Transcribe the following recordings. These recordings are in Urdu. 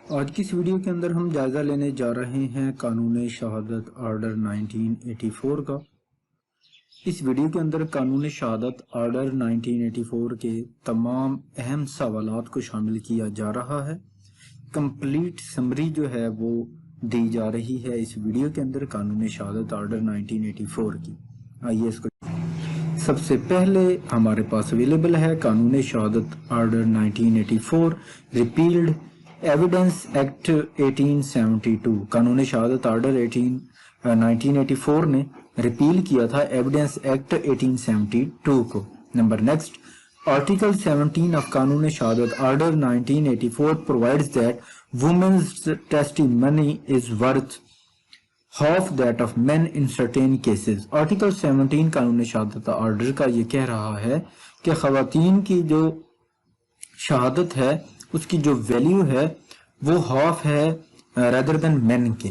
آج کی اس ویڈیو کے اندر ہم جائزہ لینے جا رہے ہیں قانون شہادت آرڈر 1984 کا۔ اس ویڈیو کے اندر قانون شہادت آرڈر 1984 کے تمام اہم سوالات کو شامل کیا جا رہا ہے۔ کمپلیٹ سمری جو ہے وہ دی جا رہی ہے اس ویڈیو کے اندر قانون شہادت آرڈر 1984 کی۔ آئیے اس کو سب سے پہلے ہمارے پاس اویلیبل ہے قانون شہادت آرڈر 1984 ریپیلڈ ایویڈنس ایکٹ 1872۔ قانون شہادت آرڈر 1984 نے ریپیل کیا تھا ایویڈنس ایکٹ 1872 کو۔ نمبر نیکسٹ، آرٹیکل 17 آف قانون شہادت order 1984 provides that women's testimony is worth half that of men in certain cases۔ Article 17 قانون شہادت آرڈر کا یہ کہہ رہا ہے کہ خواتین کی جو شہادت ہے اس کی جو ویلیو ہے وہ ہاف ہے rather than men کے۔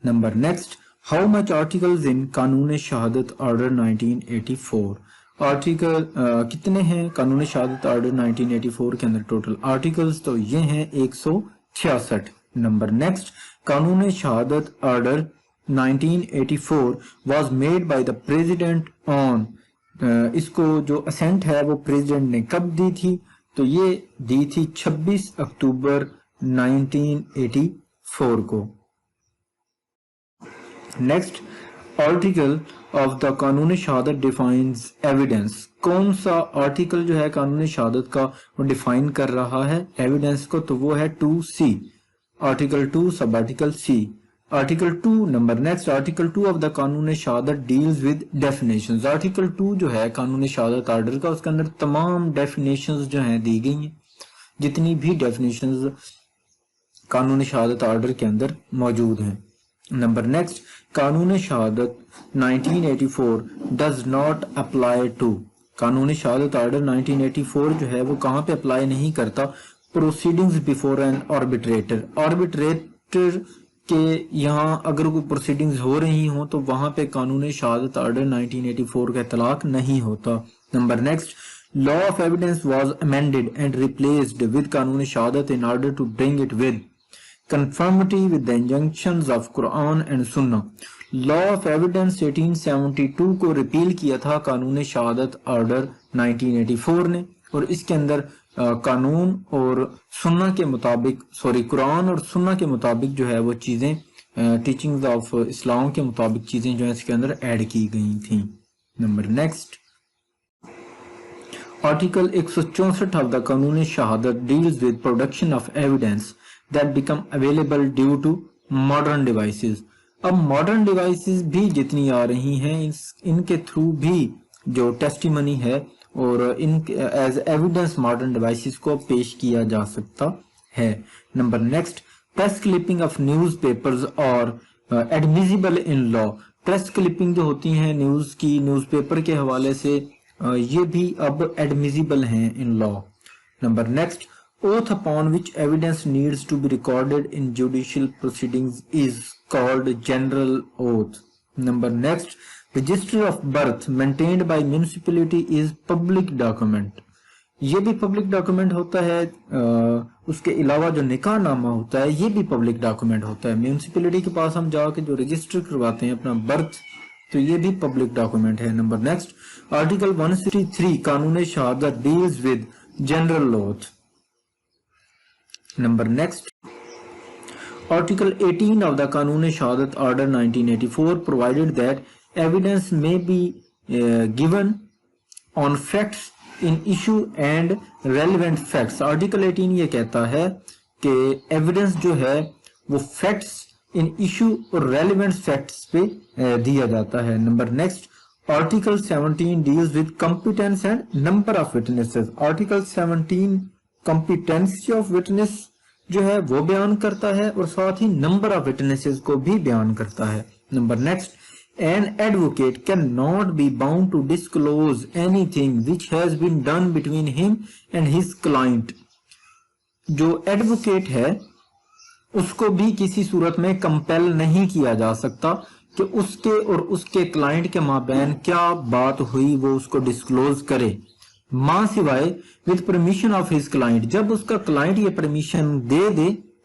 Number next, how much articles in قانون شہادت آرڈر 1984۔ آرٹیکل کتنے ہیں قانون شہادت آرڈر 1984 کے اندر ٹوٹل آرٹیکلز؟ تو یہ ہیں 166۔ نمبر نیکسٹ، قانون شہادت order 1984 was made by the president on اس کو جو اسینٹ ہے وہ پریزیڈنٹ نے کب دی تھی؟ تو یہ دی تھی 26 اکتوبر 1984 کو۔ نیکسٹ، آرٹیکل آف دا قانون شہادت ڈیفائنز ایویڈنس۔ کون سا آرٹیکل جو ہے قانون شہادت کا وہ ڈیفائن کر رہا ہے ایویڈنس کو؟ تو وہ ہے 2C، article 2 sub article C۔ Article 2 number next, article 2 of the قانون شہادت ڈیلز ود ڈیفینیشنز۔ آرٹیکل 2 جو ہے قانون شہادت آرڈر کا اس کے اندر تمام ڈیفینیشنز جو ہیں دی گئی ہیں، جتنی بھی ڈیفینیشنز قانون شہادت آرڈر کے اندر موجود ہیں۔ نمبر نیکسٹ، قانون شہادت 1984 ڈز ناٹ اپلائی ٹو۔ قانون شہادت آرڈر 1984 جو ہے وہ کہاں پہ اپلائی نہیں کرتا؟ Proceedings before an arbitrator. Arbitrator کہ یہاں اگر کوئی پروسیڈنگز ہو رہی ہوں تو وہاں پہ قانون شہادت آرڈر 1984 کا اطلاق نہیں ہوتا۔ Number next, law of evidence was amended and replaced with قانون شہادت in order to bring it with conformity with the injunctions of Quran and Sunnah۔ Law of evidence 1872 کو ریپیل کیا تھا قانون شہادت آرڈر 1984 نے، اور اس کے اندر قانون اور سنہ کے مطابق قرآن اور سنہ کے مطابق جو ہے وہ چیزیں ٹیچنگز آف اسلام کے مطابق چیزیں جو ہے اس کے اندر ایڈ کی گئی تھیں۔ Number next, article 164 of the قانون شہادت deals with production of evidence that become available due to modern devices۔ اب ماڈرن ڈیوائسز بھی جتنی آ رہی ہیں ان کے تھرو بھی جو ٹیسٹیمنی ہے اور in as evidence modern devices کو پیش کیا جا سکتا ہے۔ Number next, press clipping of news papers اور ایڈمیزیبل ان لا۔ پریس کلپنگ جو ہوتی ہیں نیوز کی، نیوز پیپر کے حوالے سے، یہ بھی اب ایڈمیزیبل ہیں in law. Number next, oath upon which evidence needs to be recorded in judicial proceedings is called general oath۔ Number next، register of birth maintained by municipality is public document۔ یہ بھی پبلک ڈاکومنٹ ہوتا ہے۔ اس کے علاوہ جو نکاح نامہ ہوتا ہے یہ بھی پبلک ڈاکومنٹ ہوتا ہے۔ میونسپلٹی کے پاس ہم جا کے جو رجسٹر کرواتے ہیں اپنا برتھ، تو یہ بھی پبلک ڈاکومنٹ ہے۔ نمبر نیکسٹ، آرٹیکل 163 قانون شہادت deals with general oath. Number next, article 18 of the قانون شہادت order 1984 provided that evidence may be given on facts in issue and relevant facts۔ Article 18 یہ کہتا ہے کہ ایویڈنس جو ہے وہ فیکٹس ان ایشو اور ریلیونٹ فیکٹس پہ دیا جاتا ہے۔ Number next, article 17 deals with competence and number of witnesses۔ Article 17 competency of witness جو ہے وہ بیان کرتا ہے اور ساتھ ہی نمبر آف وٹنسز کو بھی بیان کرتا ہے۔ Number next, an advocate cannot be bound to disclose anything which has been done between him and his client۔ جو ایڈوکیٹ ہے اس کو بھی کسی صورت میں کمپیل نہیں کیا جا سکتا کہ اس کے اور اس کے کلائنٹ کے مابین کیا بات ہوئی وہ اس کو ڈسکلوز کرے، ماں سوائے with permission of his client، جب اس کا کلائنٹ یہ permission they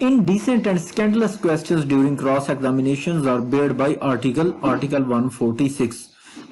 indecent and scandalous questions during cross examinations are barred by article 146।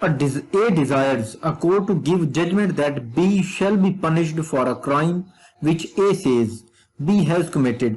A desires a court to give judgment that B shall be punished for a crime which A says B has committed।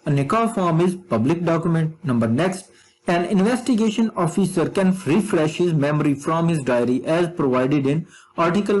a nikah form is public document. Number next, an investigation officer can refresh his memory from his diary as provided in article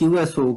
QSO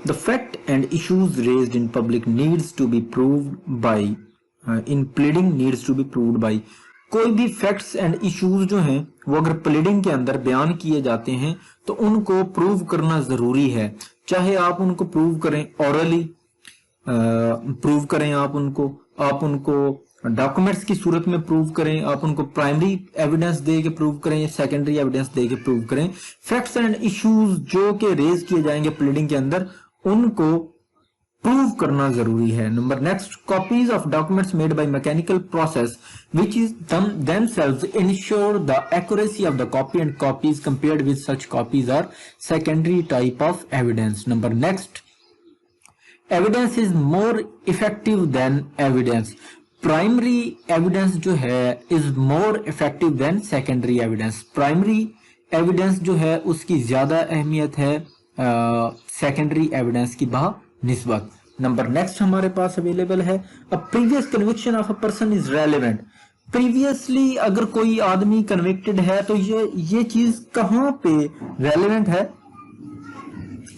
The fact and issues raised in public needs to be proved by in pleading needs to be proved by। کوئی بھی فیکٹس اینڈ ایشوز جو ہیں وہ اگر پلیڈنگ کے اندر بیان کیے جاتے ہیں تو ان کو پروو کرنا ضروری ہے، چاہے آپ ان کو پروو کریں اورلی پروو کریں، آپ ان کو ڈاکومنٹس کی صورت میں پروو کریں، آپ ان کو پرائمری ایویڈنس دے کے پروو کریں یا سیکنڈری ایویڈنس دے کے پروو کریں، فیکٹس اینڈ ایشوز جو کہ ریز کیے جائیں گے پلیڈنگ کے اندر ان کو پروو کرنا ضروری ہے۔ Number next, copies of documents made by mechanical process which is themselves ensure the accuracy of the copy and copies compared with such copies are secondary type of evidence. Number next, evidence is more effective than evidence. Primary evidence جو ہے is more effective than secondary evidence. Primary evidence جو ہے اس کی زیادہ اہمیت ہے secondary evidence کی بہ نسبت۔ نمبر نیکسٹ ہمارے پاس اویلیبل ہے a previous conviction of a person is relevant. Previously اگر کوئی آدمی کنوکٹڈ ہے تو یہ چیز کہاں پہ ریلیونٹ ہے؟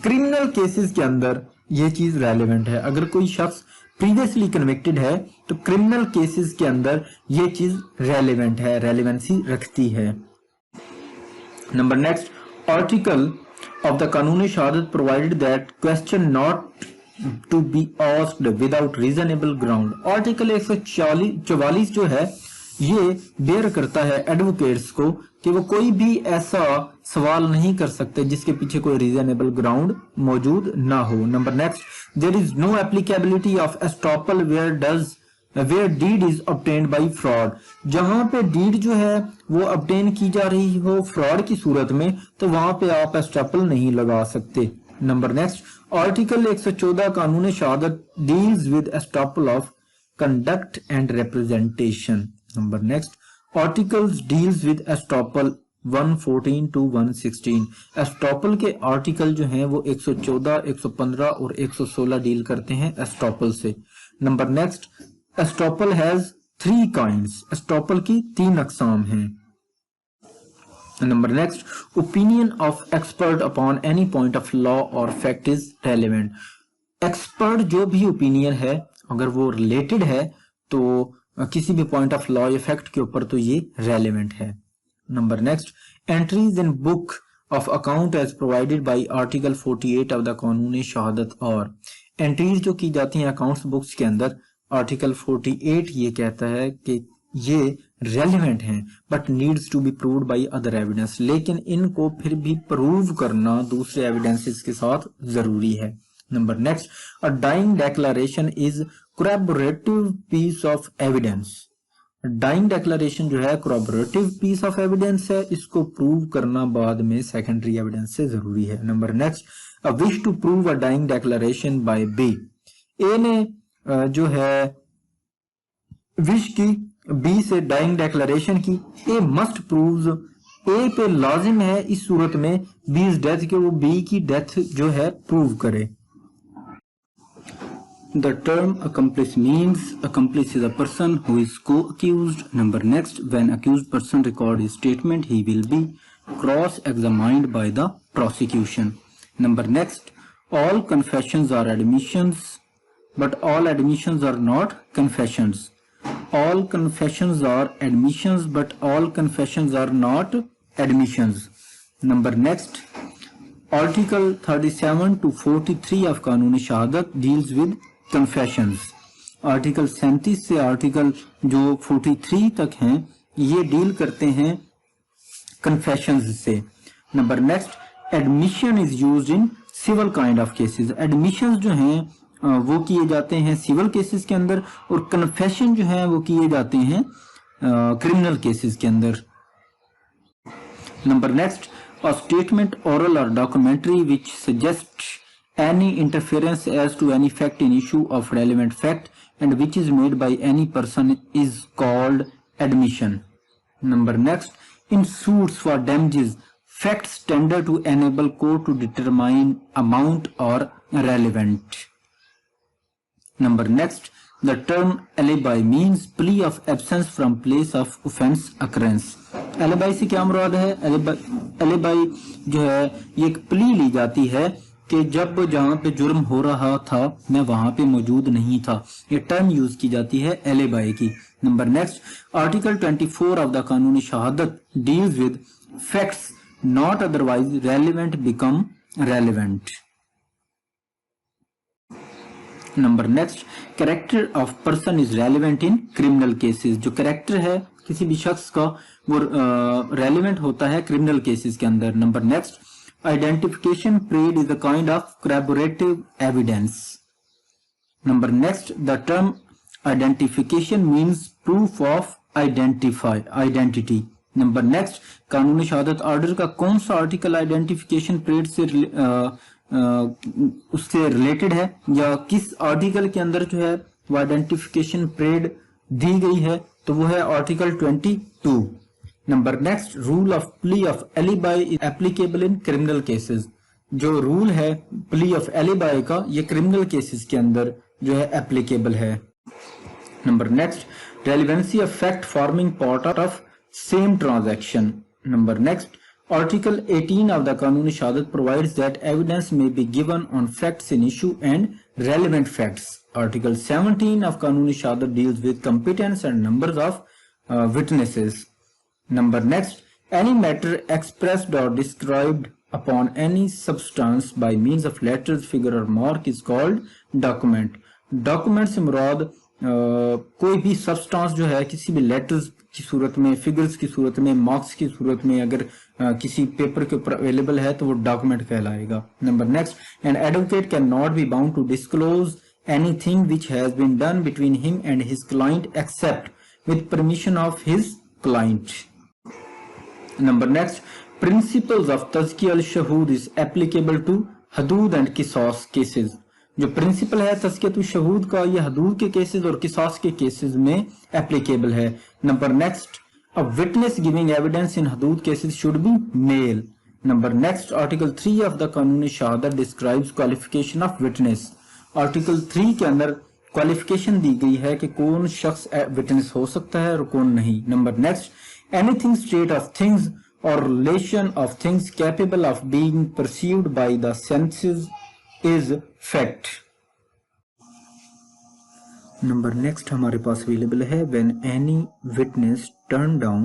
کرمنل کیسز کے اندر یہ چیز ریلیونٹ ہے۔ اگر کوئی شخص پریویسلی کنوکٹڈ ہے تو کرمنل کیسز کے اندر یہ چیز ریلیونٹ ہے، ریلیونسی رکھتی ہے۔ Number next, article of the قانون شہادت provide that question not to be asked without reasonable ground. Article 144 جو ہے یہ بیئر کرتا ہے ایڈوکیٹس کو کہ وہ کوئی بھی ایسا سوال نہیں کر سکتے جس کے پیچھے کوئی ریزنیبل گراؤنڈ موجود نہ ہو۔ Number next, there is no applicability of estoppel where deed is obtained by fraud. جہاں پہ ڈیڈ جو ہے وہ obtain کی جا رہی ہو فراڈ کی صورت میں تو وہاں پہ آپ ایسٹاپل نہیں لگا سکتے۔ نمبر نیکسٹ، آرٹیکل 114 قانون شہادت deals with estoppel of conduct and representation. Number next, articles deals with estoppel 114 to 116۔ Estoppel کے آرٹیکل جو ہیں وہ 114، 115 اور 116 ڈیل کرتے ہیں ایسٹاپل سے۔ Number next, estoppel has 3 kinds۔ Estoppel کی 3 اقسام ہیں۔ Number next, opinion of expert upon any point of law or fact is relevant. Expert جو بھی اوپینین ہے اگر وہ ریلیٹڈ ہے تو کسی بھی پوائنٹ آف لا یا فیکٹ کے اوپر تو یہ ریلیونٹ ہے۔ Number next, entries in book of account as provided by article 48 of the قانون شہادت اور انٹریز جو کی جاتی ہیں اکاؤنٹس بکس کے اندر آرٹیکل 48 یہ کہتا ہے کہ یہ ریلیونٹ ہیں but needs to be proved by other evidence, لیکن ان کو پھر بھی پروو کرنا دوسرے ایویڈنسز کے ساتھ ضروری ہے۔ Number next, a dying declaration is corroborative piece of evidence۔ Dying declaration جو ہے corroborative piece of evidence ہے، اس کو پروو کرنا بعد میں سیکنڈری ایویڈنس سے ضروری ہے۔ Number next, a wish to prove a dying declaration by B۔ اے نے جو ہے وش کی بی سے ڈائنگ ڈیکلریشن کی، اے مسٹ پرووز، اے پہ لازم ہے اس صورت میں بیز ڈیتھ کہ وہ بی کی ڈیتھ جو ہے پروو کرے۔ The term accomplice means accomplice is a person who is co-accused. Number next, when accused person record his statement, he will be cross-examined by the prosecution. Number next, all confessions are admissions, but all admissions are not confessions. All confessions are admissions, but all confessions are not admissions. Number next, Article 37 to 43 of قانون شہادت deals with confessions۔ آرٹیکل 37 سے آرٹیکل جو 43 تک ہیں یہ ڈیل کرتے ہیں confessions سے۔ Number next, admission is used in civil kind of cases۔ admissions جو ہیں وہ کیے جاتے ہیں سیول کیسز کے اندر اور کنفیشن جو ہے وہ کیے جاتے ہیں کرمنل کیسز کے اندر۔ نمبر next, a statement oral or documentary which suggests any interference as to any fact in issue of relevant fact and which is made by any person is called admission. Number next, in suits for damages, facts tender to enable court to determine amount or relevant. Number next, the term alibi means plea of absence from place of offense occurrence. alibi سے کیا مراد ہے؟ alibi جو ہے یہ ایک پلی لی جاتی ہے کہ جب جہاں پہ جرم ہو رہا تھا میں وہاں پہ موجود نہیں تھا. یہ ٹرم یوز کی جاتی ہے ایلیبائی کی. Number next article 24 of the قانون شہادت deals with facts not otherwise relevant become relevant. Number next, character of person is relevant in criminal cases. جو character ہے کسی بھی شخص کا وہ relevant ہوتا ہے criminal cases کے اندر. Number next, identification period is a kind of corroborative evidence. Number next, the term identification means proof of identity. Number next قانون شہادت آرڈر کا کون سا آرٹیکل آئیڈینٹیفیکیشن پیریڈ سے اس سے ریلیٹڈ ہے یا کس آرٹیکل کے اندر جو ہے وہ آئیڈینٹیفیکیشن پیریڈ دی گئی ہے تو وہ ہے article 22. Number next rule of plea of alibi applicable in criminal cases. جو رول ہے پلی آف ایلیبائی کا یہ کرمنل کیسز کے اندر جو ہے ایپلیکیبل ہے. Number next relevancy of fact farming part of same transaction. Number next, Article 18 of the Qanun Shahadat provides that evidence may be given on facts in issue and relevant facts. Article 17 of Qanun Shahadat deals with competence and numbers of witnesses. Number next, any matter expressed or described upon any substance by means of letters, figure or mark is called document. Document سے مراد کوئی بھی سبسٹانس جو ہے کسی بھی لیٹرز کی صورت میں، فگرز کی صورت میں، مارکس کی صورت میں اگر کسی پیپر کے اوپر اویلیبل ہے تو وہ ڈاکومنٹ کہلائے گا. Number next an advocate can not be bound to disclose anything which has been done between him and his client except with permission of his client. Number next, principles of تزکیہ الشہود is applicable to حدود and قصاص cases. جو پرنسپل ہے تزکیۃ الشہود کا یہ حدود کے کیسز اور قصاص کے کیسز میں اپلیکیبل ہے. Number next a witness giving evidence in حدود cases should be male. Number next article 3 of the قانون شہادت describes qualification of witness. Article 3 کے اندر qualification دی گئی ہے کہ کون شخص witness ہو سکتا ہے اور کون نہیں. Number next anything state of things or relation of things capable of being perceived by the senses is fact. Number next ہمارے پاس اویلیبل ہے when any witness turn down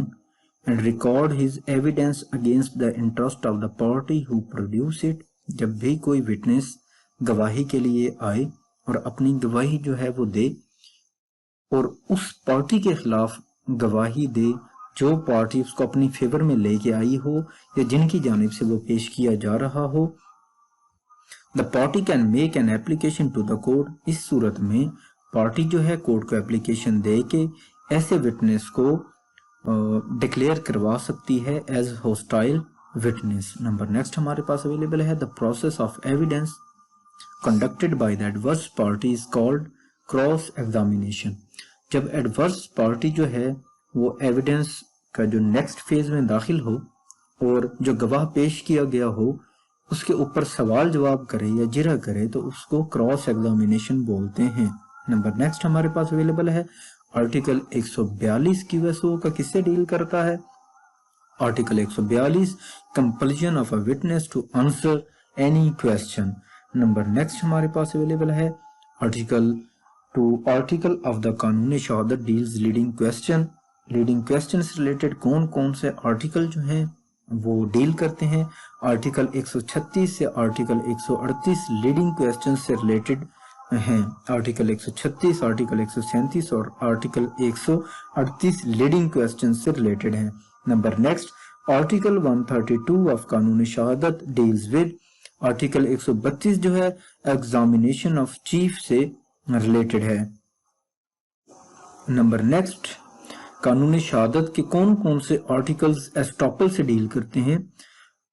and record his evidence against the interest of the party who produce it. جب بھی کوئی witness گواہی کے لیے آئے اور اپنی گواہی جو ہے وہ دے اور اس پارٹی کے خلاف گواہی دے جو پارٹی اس کو اپنی فیور میں لے کے آئی ہو یا جن کی جانب سے وہ پیش کیا جا رہا ہو. The party can make an application to the court. اس صورت میں پارٹی جو ہے کورٹ کو اپلیکیشن دے کے ایسے وٹنس کو ڈکلیئر کروا سکتی ہے as hostile witness. Number next ہمارے پاس اویلیبل ہے the process of evidence conducted by the adverse party is called cross examination. جب ایڈورس پارٹی جو ہے وہ ایویڈنس کا جو نیکسٹ فیز میں داخل ہو اور جو گواہ پیش کیا گیا ہو اس کے اوپر سوال جواب کرے یا جرح کرے تو اس کو کراس ایگزامینیشن بولتے ہیں. نمبر نیکسٹ ہمارے پاس اویلیبل ہے آرٹیکل 142 QSO کا کس سے ڈیل کرتا ہے. Article 142 compulsion of a witness to answer any question. Number next ہمارے پاس اویلیبل ہے آرٹیکل آف دا قانون شہادت deals leading question. Leading question سے ریلیٹڈ کون کون سے آرٹیکل جو ہیں وہ ڈیل کرتے ہیں. آرٹیکل 136 سے آرٹیکل 138 لیڈنگ کویسچن سے ریلیٹڈ ہیں. آرٹیکل 136 آرٹیکل 137 اور آرٹیکل 138 لیڈنگ کویسچن سے ریلیٹڈ ہیں. نمبر نیکسٹ آرٹیکل 132 آف قانون شہادت ڈیلز ود. آرٹیکل 132 جو ہے ایگزامینیشن آف چیف سے ریلیٹڈ ہے. نمبر نیکسٹ قانون شہادت کے کون کون سے آرٹیکلز ایسٹاپل سے ڈیل کرتے ہیں.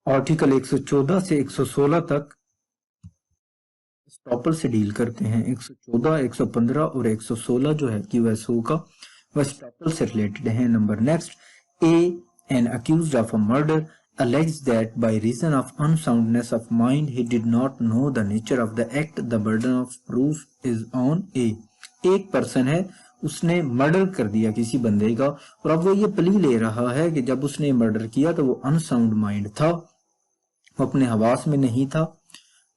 آرٹیکل 114 سے 116 تک ایسٹاپل سے ڈیل کرتے ہیں. 114 115 اور 116 جو ہے QSO کا وہ ایسٹاپل سے ریلیٹڈ ہیں. Number next an accused of a murder alleges that by reason of unsoundness of mind he did not know the nature of the act. The burden of proof is on A. ایک پرسن ہے اس نے مرڈر کر دیا کسی بندے کا اور اب وہ یہ پلی لے رہا ہے کہ جب اس نے مرڈر کیا تو وہ انساؤنڈ مائنڈ تھا، وہ اپنے حواس میں نہیں تھا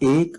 1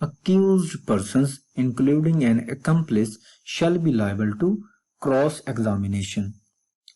accused persons including an accomplice shall be liable to cross examination।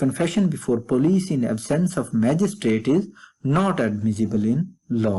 confession before police in absence of magistrate is not admissible in law।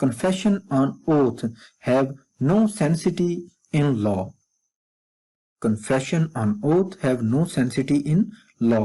confession on oath have no sanctity in law। confession on oath have no sanctity in law।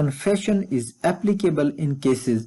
confession is applicable in cases।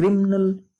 criminal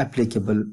applicable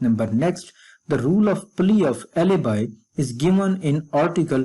Number next, the rule of plea of alibi is given in article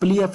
plea of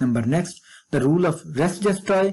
Number next, the rule of res gestae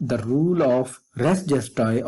the rule of res gestae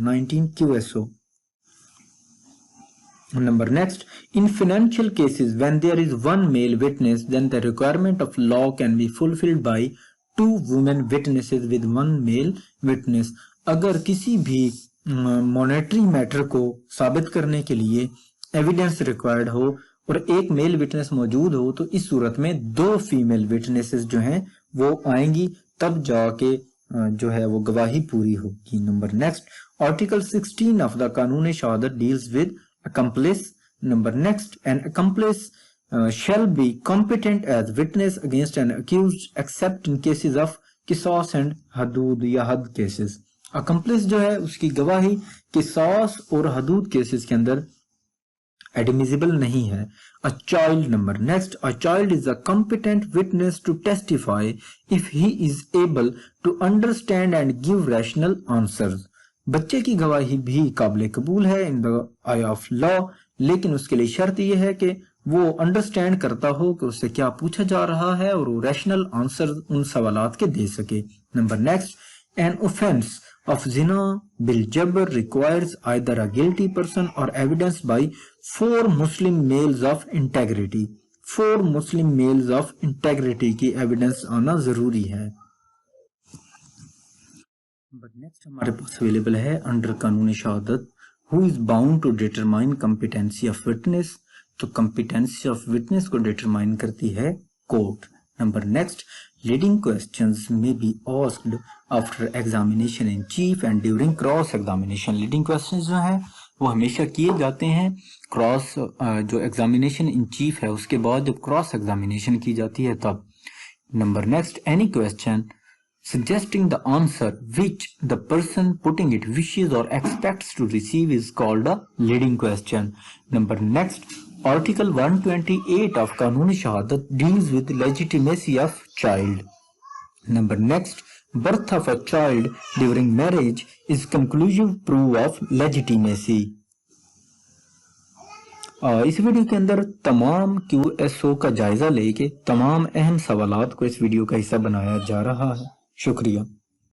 19 QSO। Number next, in financial cases when there is one male witness then the requirement of law can be fulfilled by 2 women witnesses with 1 male witness. اگر کسی بھی مونیٹری میٹر کو ثابت کرنے کے لیے ایویڈنس ریکوائرڈ ہو اور ایک میل وٹنس موجود ہو تو اس صورت میں 2 فیمیل وٹنسز جو ہیں وہ آئیں گی، تب جا کے جو ہے وہ گواہی پوری ہوگی. Number next article 16 of the قانون شہادت deals with accomplice. Number next an accomplice shall be competent as witness against an accused except in cases of قصاص and حدود یا حد cases. accomplice جو ہے اس کی گواہی قصاص اور حدود کیسز کے اندر admissible نہیں ہے. a child. Number next a child is a competent witness to testify if he is able to understand and give rational answers. بچے کی گواہی بھی قابل قبول ہے in the eye of law، لیکن اس کے لیے شرط یہ ہے کہ وہ انڈرسٹینڈ کرتا ہو کہ اس سے کیا پوچھا جا رہا ہے اور وہ ریشنل آنسر ان سوالات کے دے سکے. Number next an offense of zina بالجبر requires either a guilty person or evidence by 4 Muslim males of integrity. 4 Muslim males of integrity کی ایویڈنس آنا ضروری ہے. بٹ نیکسٹ ہمارے پاس اویلیبل ہے انڈر قانون شہادت who is bound to determine competency of witness. تو competency of witness کو determine کرتی ہے court. Number next leading questions may be asked after examination in chief and during cross examination. leading questions جو ہیں وہ ہمیشہ کیے جاتے ہیں cross جو examination in chief ہے اس کے بعد جب cross examination کی جاتی ہے تب. Number next any question suggesting the answer which the person putting it wishes or expects to receive is called a leading question. Number next article 128 of Qanun Shahadat deals with legitimacy of child. Number next birth of a child during marriage is conclusive proof of legitimacy. اس ویڈیو کے اندر تمام QSO کا جائزہ لے کے تمام اہم سوالات کو اس ویڈیو کا حصہ بنایا جا رہا ہے. شکریہ.